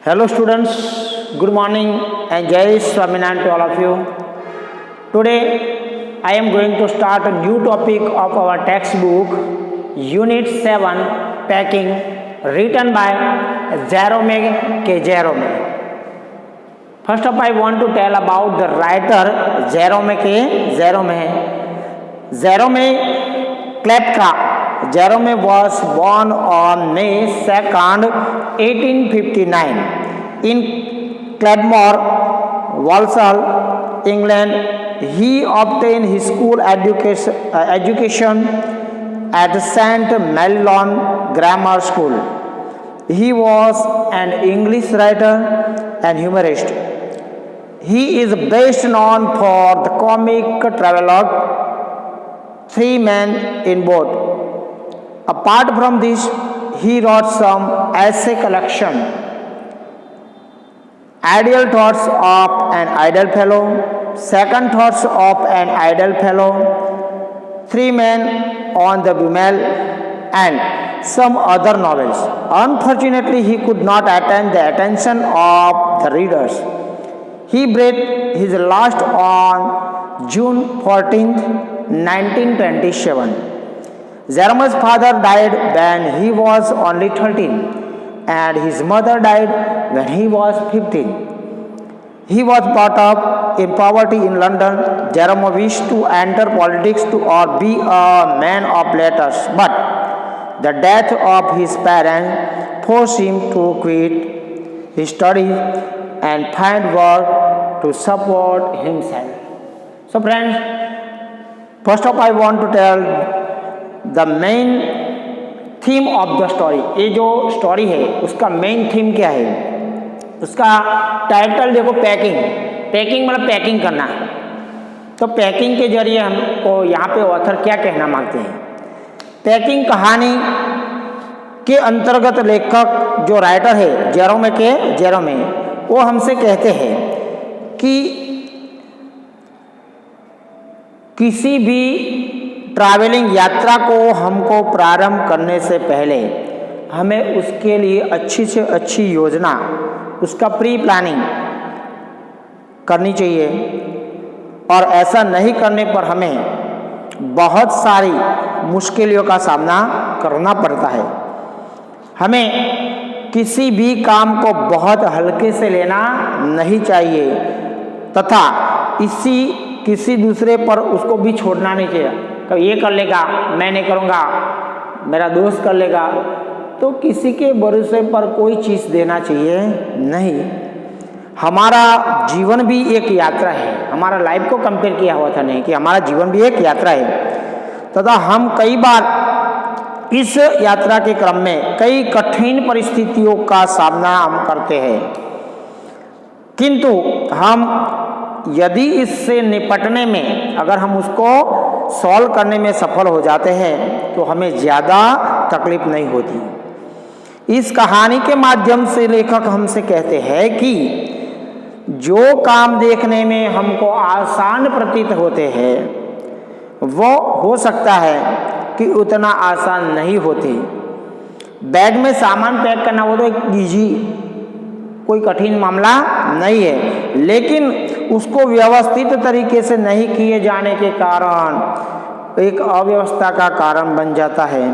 Hello students, good morning and Jai Swaminarayan to all of you. Today I am going to start a new topic of our textbook Unit 7 Packing written by Jerome K. Jerome. First up I want to tell about the writer Jerome K. Jerome. Jerome Klepka. Jerome was born on May 2nd, 1859 in Cladmore, Walsall, England. He obtained his school education at St. Mellon Grammar School. He was an English writer and humorist. He is best known for the comic travelogue Three Men in Boat. Apart from this, he wrote some essay collection, Ideal Thoughts of an Idle Fellow, Second Thoughts of an Idle Fellow, Three Men on the Wheel, and some other novels. Unfortunately, he could not attain the attention of the readers. He breathed his last on June 14th, 1927. Jerome's father died when he was only 13 and his mother died when he was 15. He was brought up in poverty in London. Jerome wished to enter politics or be a man of letters, but the death of his parents forced him to quit his studies and find work to support himself. So friends, first of all I want to tell the main theme of the story. ये जो story है उसका main theme क्या है, उसका title देखो, packing. Packing मतलब packing करना. तो पैकिंग के जरिए हमको यहाँ पे ऑथर क्या कहना मांगते हैं. पैकिंग कहानी के अंतर्गत लेखक जो राइटर है जेरोमे के जेरोमे, वो हमसे कहते हैं कि किसी भी ट्रैवलिंग यात्रा को हमको प्रारंभ करने से पहले हमें उसके लिए अच्छी से अच्छी योजना, उसका प्री प्लानिंग करनी चाहिए. और ऐसा नहीं करने पर हमें बहुत सारी मुश्किलों का सामना करना पड़ता है. हमें किसी भी काम को बहुत हल्के से लेना नहीं चाहिए तथा किसी दूसरे पर उसको भी छोड़ना नहीं चाहिए. कभी ये कर लेगा, मैं नहीं करूँगा, मेरा दोस्त कर लेगा, तो किसी के भरोसे पर कोई चीज़ देना चाहिए नहीं. हमारा जीवन भी एक यात्रा है. हमारा लाइफ को कंपेयर किया हुआ था नहीं कि हमारा जीवन भी एक यात्रा है तथा हम कई बार इस यात्रा के क्रम में कई कठिन परिस्थितियों का सामना हम करते हैं, किंतु हम यदि इससे निपटने में अगर हम उसको सॉल्व करने में सफल हो जाते हैं तो हमें ज़्यादा तकलीफ नहीं होती. इस कहानी के माध्यम से लेखक हमसे कहते हैं कि जो काम देखने में हमको आसान प्रतीत होते हैं वो हो सकता है कि उतना आसान नहीं होते. बैग में सामान पैक करना वो तो एक ईजी, कोई कठिन मामला नहीं है, लेकिन उसको व्यवस्थित तरीके से नहीं किए जाने के कारण एक अव्यवस्था का कारण बन जाता है.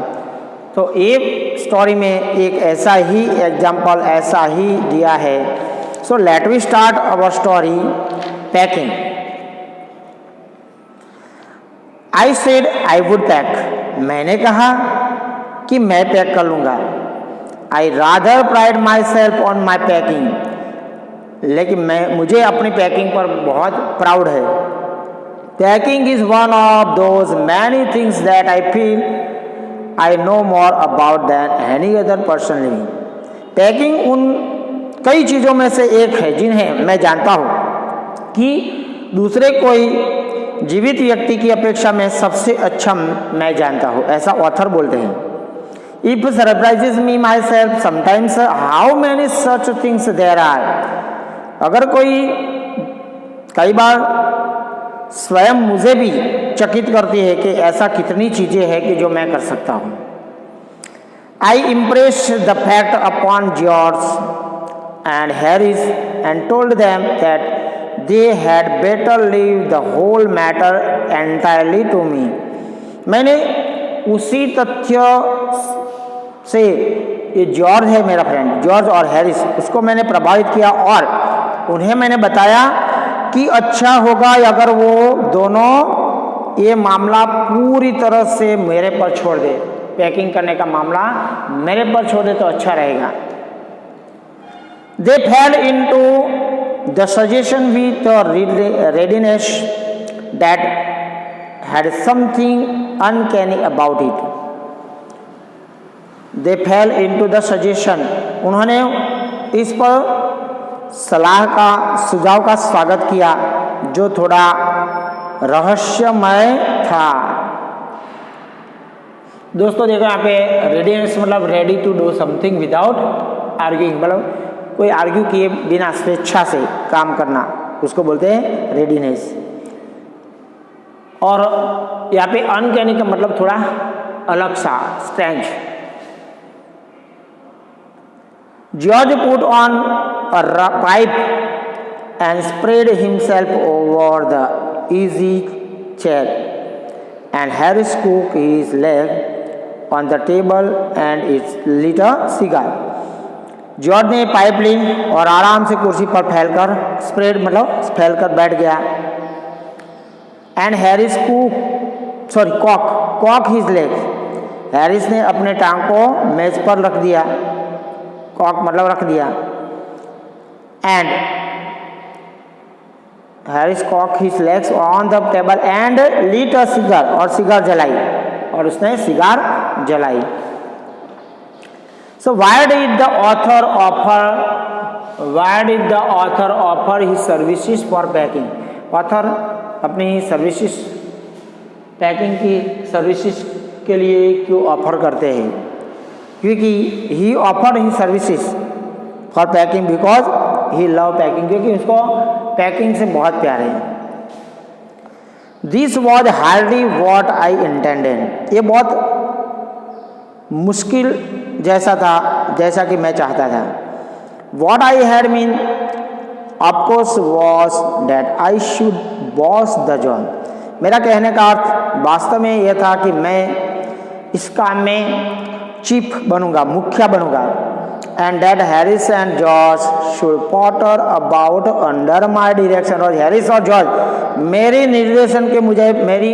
तो एक स्टोरी में एक ऐसा ही एग्जाम्पल ऐसा ही दिया है. So let we start our story packing. I said I would pack. मैंने कहा कि मैं पैक कर लूँगा. I rather pride myself on my packing. लेकिन मुझे अपनी पैकिंग पर बहुत प्राउड है. Packing is one of those many things that I feel I know more about than any other person living. Packing उन कई चीज़ों में से एक है जिन्हें मैं जानता हूँ कि दूसरे कोई जीवित व्यक्ति की अपेक्षा में सबसे अच्छा मैं जानता हूँ. ऐसा ऑथर बोलते हैं. If surprises me myself sometimes how many such things there are. अगर कोई कई बार स्वयं मुझे भी चकित करती है कि ऐसा कितनी चीज़ें हैं कि जो मैं कर सकता हूँ. I impress the fact upon yours and Harris and told them that they had better leave the whole matter entirely to me. मैंने उसी तथ्य से, ये जॉर्ज है मेरा फ्रेंड, जॉर्ज और हैरिस, उसको मैंने प्रभावित किया और उन्हें मैंने बताया कि अच्छा होगा अगर वो दोनों ये मामला पूरी तरह से मेरे पर छोड़ दे, पैकिंग करने का मामला मेरे पर छोड़ दे तो अच्छा रहेगा. They fell into the suggestion with a readiness that had something uncanny about it. They fell into the suggestion. उन्होंने इस पर सलाह का, सुझाव का स्वागत किया जो थोड़ा रहस्यमय था. दोस्तों देखो यहाँ पे रेडीनेस मतलब ready to do something without arguing, मतलब कोई आर्ग्यू किए बिना स्वेच्छा से काम करना, उसको बोलते हैं रेडीनेस. और यहाँ पे अनकैनी का मतलब थोड़ा अलग सा, strange. George put on a pipe and spread himself over the easy chair and Harris cook his leg on the table and it's lit a cigar. George ने पाइप ली और आराम से कुर्सी पर फैलकर, स्प्रेड मतलब फैलकर बैठ गया. And Harris cock his leg. Harris ने अपने टांग को मेज पर रख दिया, कॉक मतलब रख दिया. And Harris cock his legs on the table and lit a cigar, और सिगार जलाई, और उसने सिगार जलाई. So why did the author offer his services for packing? Author अपनी सर्विसेज, पैकिंग की सर्विसेज के लिए क्यों ऑफर करते हैं? क्योंकि he offered his services for packing because he love packing, क्योंकि उसको पैकिंग से बहुत प्यार है. This was hardly what I intended. ये बहुत मुश्किल जैसा था जैसा कि मैं चाहता था. What I had mean of course was that I should boss the job. मेरा कहने का अर्थ वास्तव में यह था कि मैं इस काम में चीफ बनूंगा, मुखिया बनूंगा. And that Harris and George should potter about under my direction. और हैरिस और जॉर्ज मेरे निर्देशन के मुझे मेरी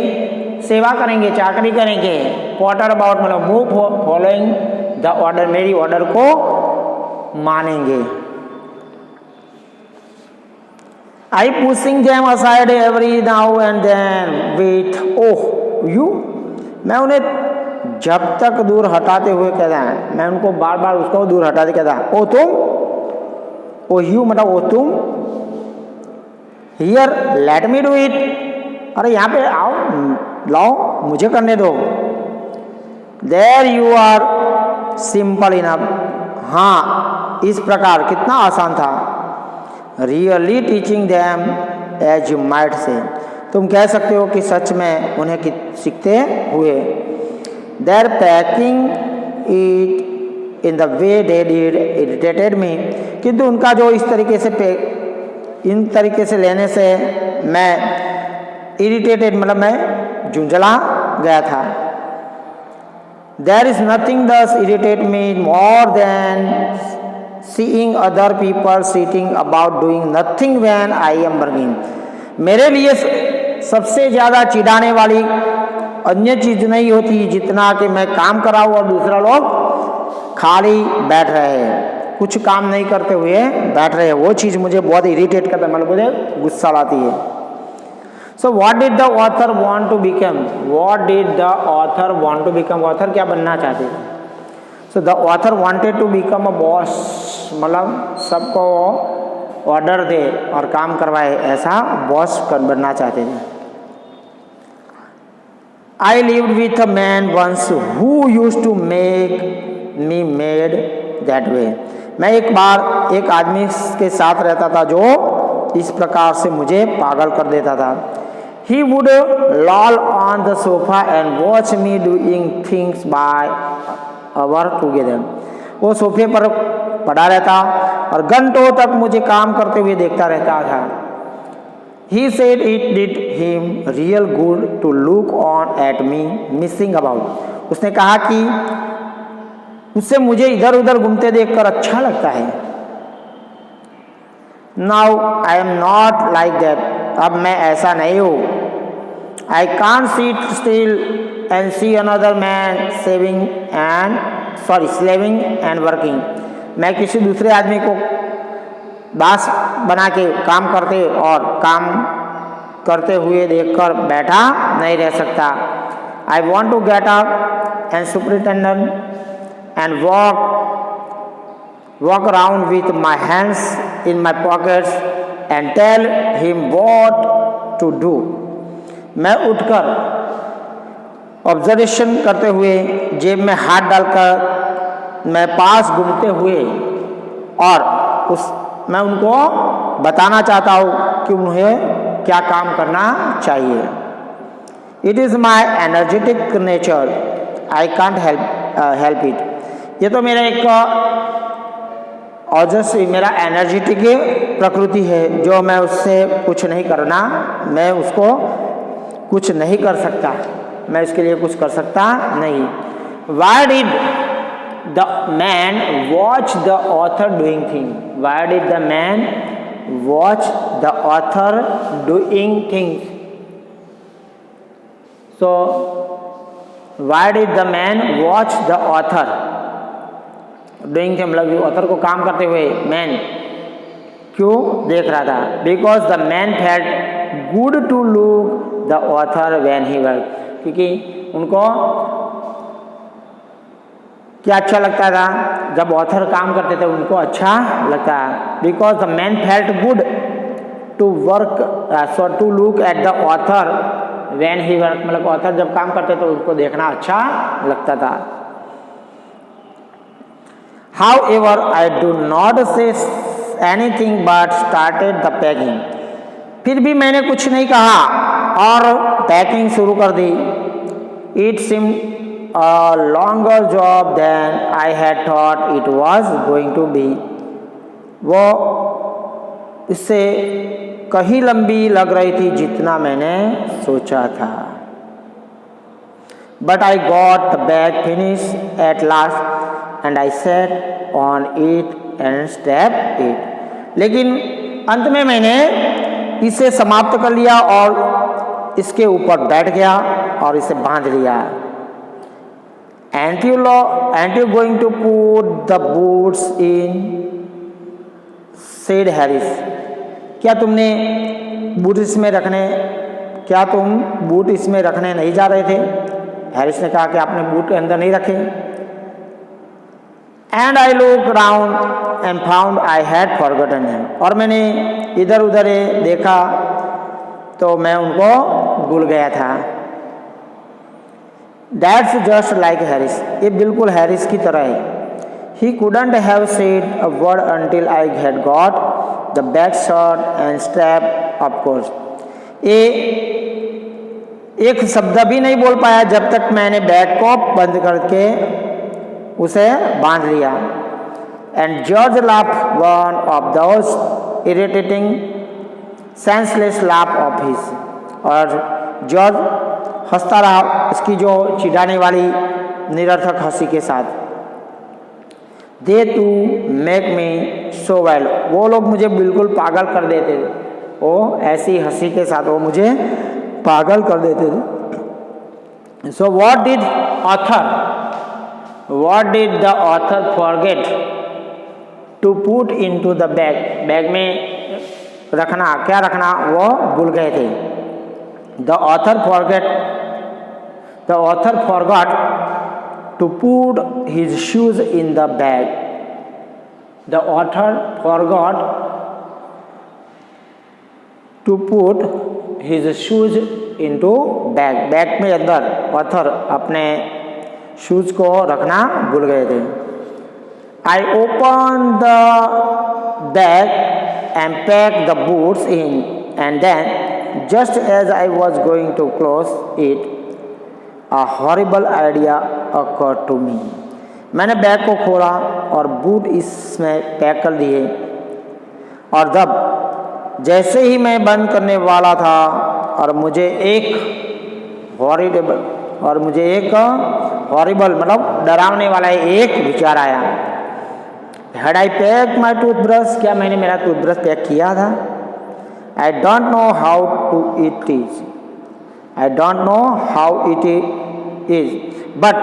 सेवा करेंगे, चाकरी करेंगे. पॉटर अबाउट मतलब मूव फॉलोइंग द ऑर्डर, मेरी ऑर्डर को मानेंगे. I pushing them aside every now and then with oh you. मैं उन्हें जब तक दूर हटाते हुए कहता है, मैं उनको बार बार उसको दूर हटाते कहता ओ तुम, ओ यू मतलब ओ तुम. Here let me do it, अरे यहाँ पे आओ, लाओ मुझे करने दो. There you are simple enough. हाँ इस प्रकार कितना आसान था. Really teaching them as you might say, तुम कह सकते हो कि सच में उन्हें सीखते हुए. Their packing it in the way they did irritated me, किंतु उनका जो इस तरीके से इन तरीके से लेने से मैं इरिटेटेड मतलब मैं झुंझला गया था. There is nothing thus irritate me more than seeing other people sitting about doing nothing when I am working. मेरे लिए सबसे ज़्यादा चिढ़ाने वाली अन्य चीज़ नहीं होती जितना कि मैं काम कर रहा हूँ और दूसरा लोग खाली बैठ रहे हैं, कुछ काम नहीं करते हुए बैठ रहे हैं. वो चीज़ मुझे बहुत इरिटेट करता है, मतलब मुझे गुस्सा लाती है. So what did the author want to become? What did the author want to become? Author क्या बनना चाहते थे? So the author wanted to become a boss, मतलब सबको ऑर्डर दे और काम करवाए, ऐसा बॉस बनना चाहते थे. I lived with a man once who used to make me mad that way. मैं एक बार एक आदमी के साथ रहता था जो इस प्रकार से मुझे पागल कर देता था. He would loll on the sofa and watch me doing things by hour together. वो सोफे पर पड़ा रहता और घंटों तक मुझे काम करते हुए देखता रहता था। He said it did him real good to look on at me missing about। उसने कहा कि उससे मुझे इधर उधर घूमते देखकर अच्छा लगता है। Now I am not like that। अब मैं ऐसा नहीं हूँ। I can't sit still and see another man slaving and working। मैं किसी दूसरे आदमी को दास बना के काम करते हुए देखकर बैठा नहीं रह सकता। I want to get up and superintendent and walk around with my hands in my pockets and tell him what to do। मैं उठकर ऑब्जर्वेशन करते हुए जेब में हाथ डालकर मैं पास घूमते हुए और मैं उनको बताना चाहता हूँ कि उन्हें क्या काम करना चाहिए। It is my energetic nature, I can't help it. ये तो मेरा एक ऑजस्वी मेरा एनर्जेटिक प्रकृति है जो मैं उससे कुछ नहीं करना, मैं उसको कुछ नहीं कर सकता, मैं इसके लिए कुछ कर सकता नहीं। Why did the man watch the author doing things? Why did the man watch the author doing things? So, why did the man watch the author doing things? मतलब ऑथर को काम करते हुए मैन क्यों देख रहा था? Because the man felt good to look the author when he worked। क्योंकि उनको क्या अच्छा लगता था? जब ऑथर काम करते थे उनको अच्छा लगता। Because the man felt good to work to look at the author when he work. मतलब ऑथर जब काम करते तो उनको देखना अच्छा लगता था। However I do not say anything but started the packing. फिर भी मैंने कुछ नहीं कहा और पैकिंग शुरू कर दी। It seem a longer job than I had thought it was going to be। वो इससे कहीं लंबी लग रही थी जितना मैंने सोचा था। But I got the bag finished at last and I sat on it and strapped it। लेकिन अंत में मैंने इसे समाप्त कर लिया और इसके ऊपर बैठ गया और इसे बांध लिया। Aren't you going to put the boots in? said Harris। क्या तुम बूट इसमें रखने नहीं जा रहे थे? हैरिस ने कहा कि आपने बूट के अंदर नहीं रखे। And I looked round and found I had forgotten them। और मैंने इधर उधर देखा तो मैं उनको भूल गया था। That's just like Harris। ये बिल्कुल हैरिस की तरह है। He couldn't have said a word until I had got the bag shut and strapped of course। ये एक शब्द भी नहीं बोल पाया जब तक मैंने बैग को बंद करके उसे बांध लिया। And George laughed one of those irritating senseless laugh of his। और जॉर्ज हंसता रहा इसकी जो चिढ़ाने वाली निरर्थक हंसी के साथ। They to make me so well. वो लोग मुझे बिल्कुल पागल कर देते थे। वो ऐसी हंसी के साथ वो मुझे पागल कर देते थे। So what did the author forget to put into the bag. Bag में रखना क्या रखना वो भूल गए थे। The author forgot to put his shoes in the bag। The author forgot to put his shoes into bag। Bag में अंदर ऑथर अपने शूज को रखना भूल गए थे। I opened the bag and packed the boots in and then just as I was going to close it, a horrible idea occurred to me। मैंने bag को खोला और बूट इसमें पैक कर दिए, और जब जैसे ही मैं बंद करने वाला था और मुझे एक हॉरिबल मतलब डरावने वाला एक विचार आया। Had I pack my toothbrush, क्या मैंने मेरा टूथब्रश पैक किया था? I don't know how to it is, I don't know how it is, but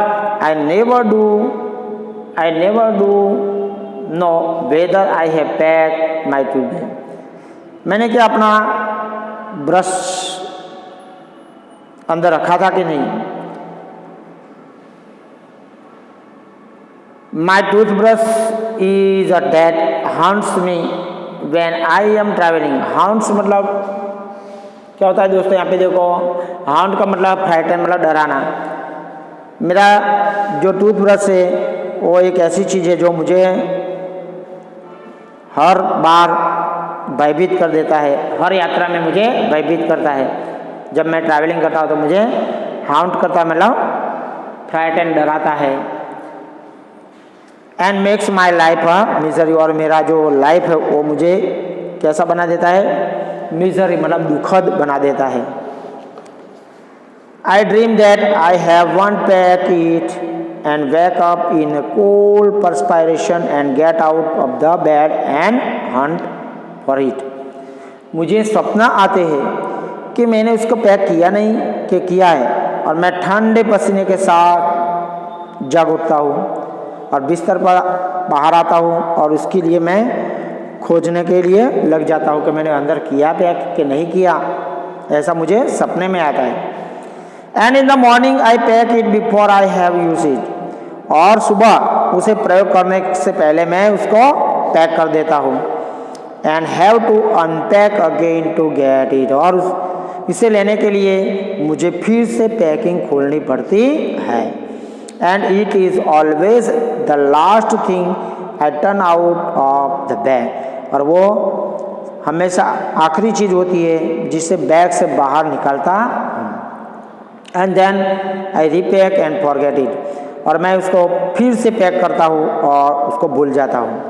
I never do know whether I have pack my toothbrush. मैंने क्या अपना brush अंदर रखा था कि नहीं? My toothbrush is a that haunts me when I am traveling. Haunts मतलब क्या होता है दोस्तों? यहाँ पे देखो, हाउंड का मतलब फ्राइटन मतलब डराना। मेरा जो टूथब्रश है वो एक ऐसी चीज़ है जो मुझे हर बार भयभीत कर देता है, हर यात्रा में मुझे भयभीत करता है। जब मैं ट्रैवलिंग करता हूँ तो मुझे हाउंट करता है, मतलब फ्राइटन डराता है। And makes my life misery, और मेरा जो लाइफ है वो मुझे कैसा बना देता है? मिजरी मतलब दुखद बना देता है। आई dream that I have one pack it and wake up in cold perspiration and get out of the bed and Hunt for it. मुझे सपना आते हैं कि मैंने उसको पैक किया नहीं कि किया है, और मैं ठंडे पसीने के साथ जग उठता हूँ और बिस्तर पर बाहर आता हूँ और उसके लिए मैं खोजने के लिए लग जाता हूँ कि मैंने अंदर किया पैक कि नहीं किया। ऐसा मुझे सपने में आता है। And in the morning I pack it before I have use it, और सुबह उसे प्रयोग करने से पहले मैं उसको पैक कर देता हूँ। And have to unpack again to get it, और इसे लेने के लिए मुझे फिर से पैकिंग खोलनी पड़ती है। And it is always the last thing I turn out of the bag, और वो हमेशा आखिरी चीज़ होती है जिसे बैग से बाहर निकालता हूँ। And then I repack and forget it, और मैं उसको फिर से पैक करता हूँ और उसको भूल जाता हूँ।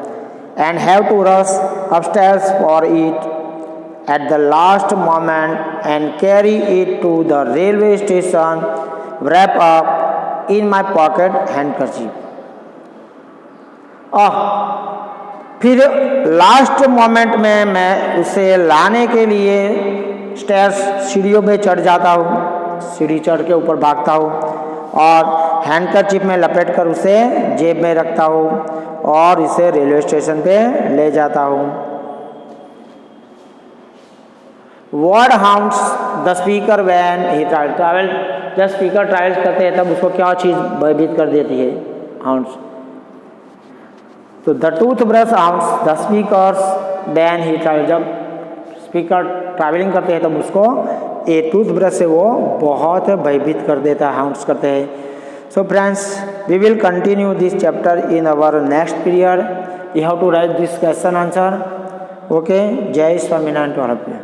And have to rush upstairs for it at the last moment and carry it to the railway station wrap up in my pocket handkerchief। फिर लास्ट मोमेंट में मैं उसे लाने के लिए स्टेयर्स सीढ़ियों पे चढ़ जाता हूँ, सीढ़ी चढ़ के ऊपर भागता हूँ और हैंडकरचिप में लपेट कर उसे जेब में रखता हूँ और इसे रेलवे स्टेशन पे ले जाता हूँ। Word hounds the speaker when he travel, जब स्पीकर ट्रैवल करते हैं तब उसको क्या चीज़ भयभीत कर देती है? हाउंड्स। तो the tooth brush hounds the speakers when he travel, जब स्पीकर ट्रैवलिंग करते हैं तब उसको ये टूथ ब्रश से वो बहुत भयभीत कर देता है, हाउंड्स करते हैं। So friends, we will continue this chapter in our next period. You have to write this question answer. Okay, Jai Swaminarayan to all of you.